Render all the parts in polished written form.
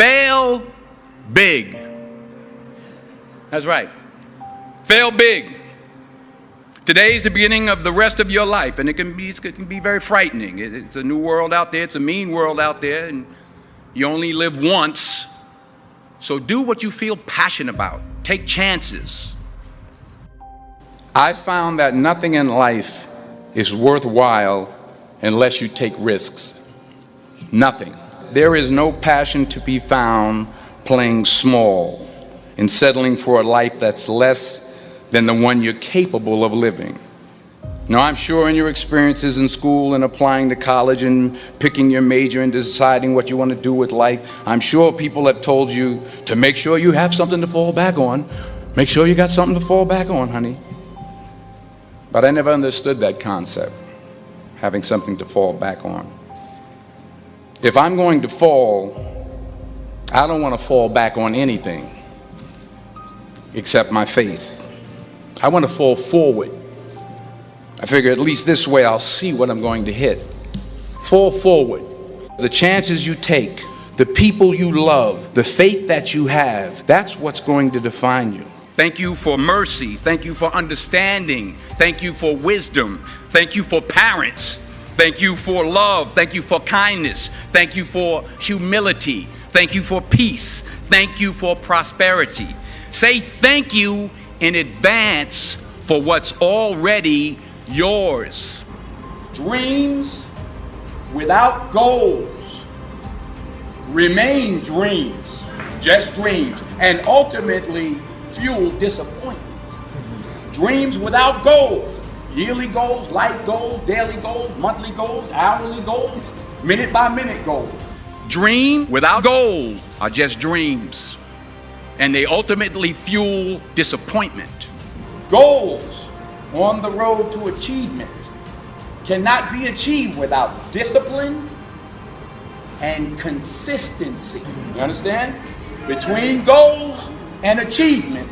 Fail big. That's right. Fail big. Today is the beginning of the rest of your life, and it can be very frightening. It's a new world out there. It's a mean world out there, and you only live once. So do what you feel passionate about. Take chances. I found that nothing in life is worthwhile unless you take risks. Nothing. There is no passion to be found playing small and settling for a life that's less than the one you're capable of living. Now, I'm sure in your experiences in school and applying to college and picking your major and deciding what you want to do with life, I'm sure people have told you to make sure you have something to fall back on. Make sure you got something to fall back on, honey. But I never understood that concept, having something to fall back on. If I'm going to fall, I don't want to fall back on anything except my faith. I want to fall forward. I figure at least this way I'll see what I'm going to hit. Fall forward. The chances you take, the people you love, the faith that you have, that's what's going to define you. Thank you for mercy. Thank you for understanding. Thank you for wisdom. Thank you for parents. Thank you for love. Thank you for kindness. Thank you for humility. Thank you for peace. Thank you for prosperity. Say thank you in advance for what's already yours. Dreams without goals remain dreams, just dreams, and ultimately fuel disappointment. Dreams without goals, yearly goals, life goals, daily goals, monthly goals, hourly goals, minute by minute goals. Dream without goals are just dreams, and they ultimately fuel disappointment. Goals on the road to achievement cannot be achieved without discipline and consistency. You understand? Between goals and achievement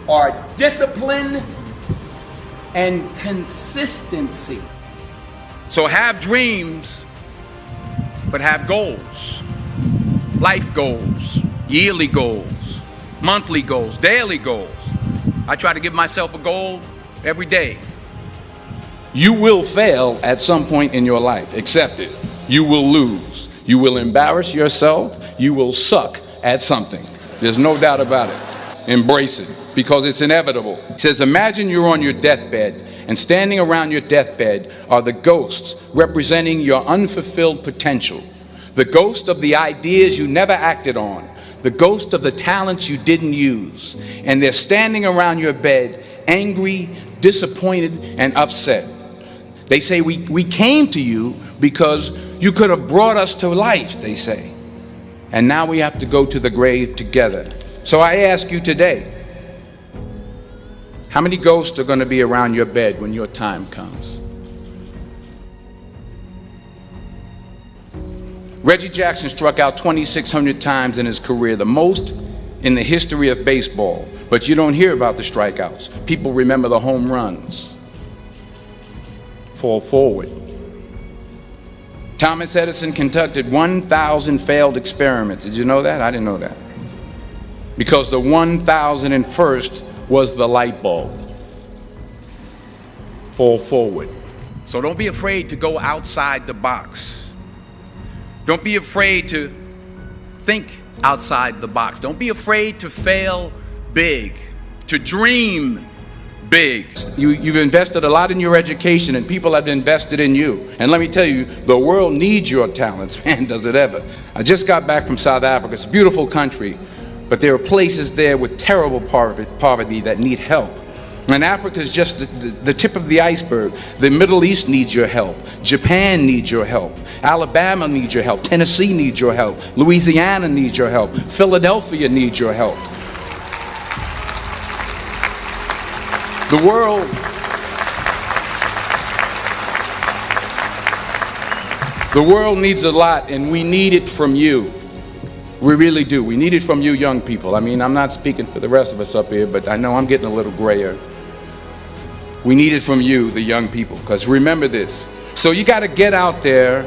are discipline and consistency. So have dreams, but have goals. Life goals, yearly goals, monthly goals, daily goals. I try to give myself a goal every day. You will fail at some point in your life. Accept it. You will lose. You will embarrass yourself. You will suck at something. There's no doubt about it. Embrace it, because it's inevitable. It says, imagine you're on your deathbed, and standing around your deathbed are the ghosts representing your unfulfilled potential. The ghost of the ideas you never acted on. The ghost of the talents you didn't use. And they're standing around your bed, angry, disappointed, and upset. They say, we came to you because you could have brought us to life, they say. And now we have to go to the grave together. So I ask you today, how many ghosts are going to be around your bed when your time comes? Reggie Jackson struck out 2,600 times in his career, the most in the history of baseball. But you don't hear about the strikeouts. People remember the home runs. Fall forward. Thomas Edison conducted 1,000 failed experiments. Did you know that? I didn't know that. Because the 1,001st was the light bulb. Fall forward. So don't be afraid to go outside the box. Don't be afraid to think outside the box. Don't be afraid to fail big, to dream big. You've invested a lot in your education, and people have invested in you. And let me tell you, the world needs your talents. Man, does it ever. I just got back from South Africa. It's a beautiful country, but there are places there with terrible poverty that need help. And Africa is just the tip of the iceberg. The Middle East needs your help. Japan needs your help. Alabama needs your help. Tennessee needs your help. Louisiana needs your help. Philadelphia needs your help. The world needs a lot, and we need it from you. We really do. We need it from you young people. I mean, I'm not speaking for the rest of us up here, but I know I'm getting a little grayer. We need it from you, the young people, because remember this. So you got to get out there.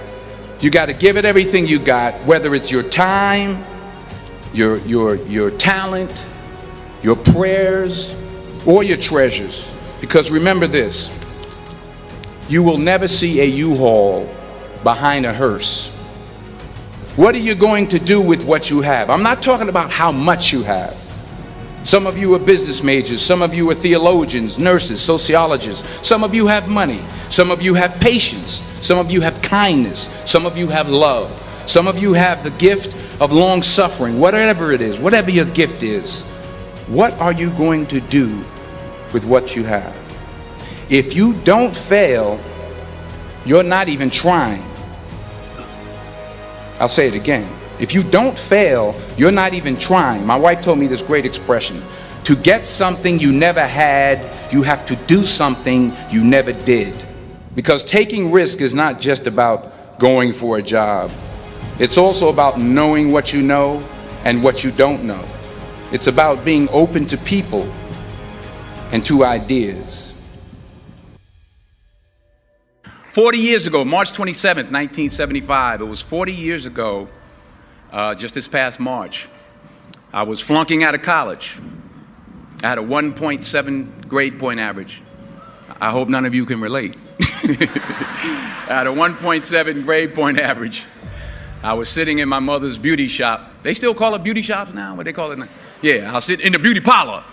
You got to give it everything you got, whether it's your time, your talent, your prayers, or your treasures. Because remember this, you will never see a U-Haul behind a hearse. What are you going to do with what you have? I'm not talking about how much you have. Some of you are business majors, some of you are theologians, nurses, sociologists. Some of you have money, some of you have patience, some of you have kindness, some of you have love, some of you have the gift of long suffering. Whatever it is, whatever your gift is, what are you going to do with what you have? If you don't fail, you're not even trying. I'll say it again. If you don't fail, you're not even trying. My wife told me this great expression: to get something you never had, you have to do something you never did. Because taking risk is not just about going for a job. It's also about knowing what you know and what you don't know. It's about being open to people and to ideas. 40 years ago, March 27th, 1975, it was 40 years ago, just this past March, I was flunking out of college. I had a 1.7 grade point average. I hope none of you can relate. I had a 1.7 grade point average. I was sitting in my mother's beauty shop. They still call it beauty shops now? What they call it now? Yeah, I'll sit in the beauty parlor.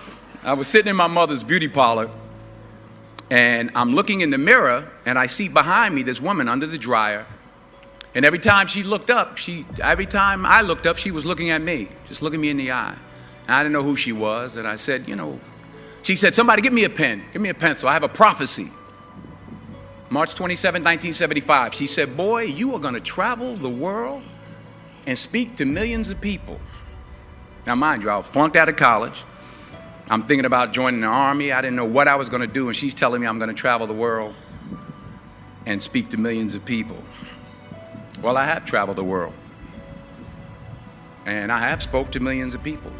I was sitting in my mother's beauty parlor, and I'm looking in the mirror, and I see behind me this woman under the dryer. And every time she looked up, every time I looked up, she was looking at me, just looking me in the eye. And I didn't know who she was, and I said, you know, she said, somebody give me a pen, give me a pencil, I have a prophecy. March 27, 1975, she said, boy, you are gonna travel the world and speak to millions of people. Now mind you, I was flunked out of college. I'm thinking about joining the army. I didn't know what I was gonna do, and she's telling me I'm gonna travel the world and speak to millions of people. Well, I have traveled the world, and I have spoke to millions of people.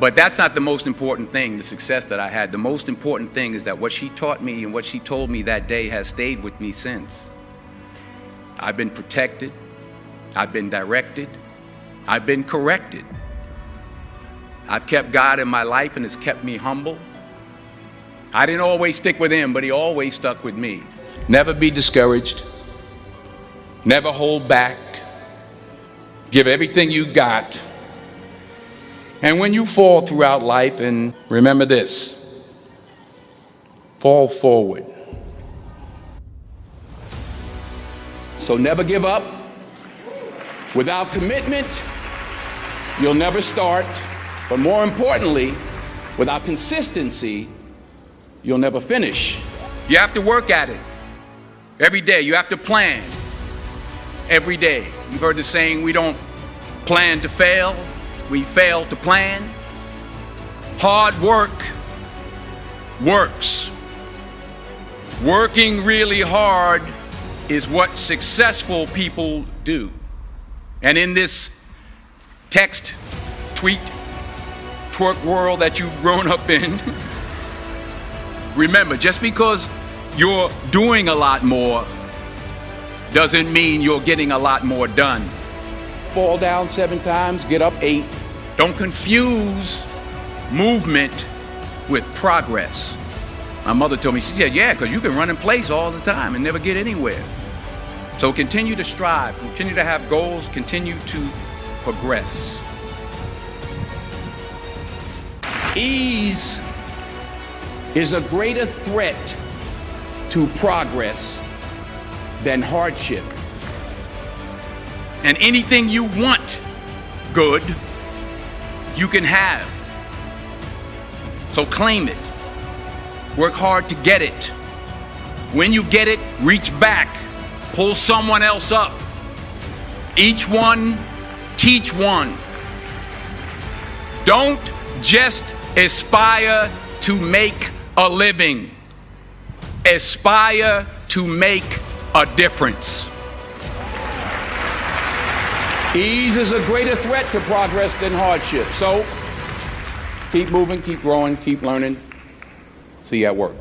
But that's not the most important thing, the success that I had. The most important thing is that what she taught me and what she told me that day has stayed with me since. I've been protected, I've been directed, I've been corrected. I've kept God in my life, and it's kept me humble. I didn't always stick with him, but he always stuck with me. Never be discouraged. Never hold back. Give everything you got. And when you fall throughout life, and remember this, fall forward. So never give up. Without commitment, you'll never start. But more importantly, without consistency, you'll never finish. You have to work at it every day. You have to plan every day. You've heard the saying, we don't plan to fail, we fail to plan. Hard work works. Working really hard is what successful people do. And in this text, tweet, twerk world that you've grown up in, remember, just because you're doing a lot more doesn't mean you're getting a lot more done. Fall down 7 times, get up 8. Don't confuse movement with progress. My mother told me, she said, yeah, because you can run in place all the time and never get anywhere. So continue to strive, continue to have goals, continue to progress. Ease is a greater threat to progress than hardship. And anything you want good, you can have. So claim it. Work hard to get it. When you get it, reach back. Pull someone else up. Each one, teach one. Don't just aspire to make a living. Aspire to make a difference. Ease is a greater threat to progress than hardship. So keep moving, keep growing, keep learning. See you at work.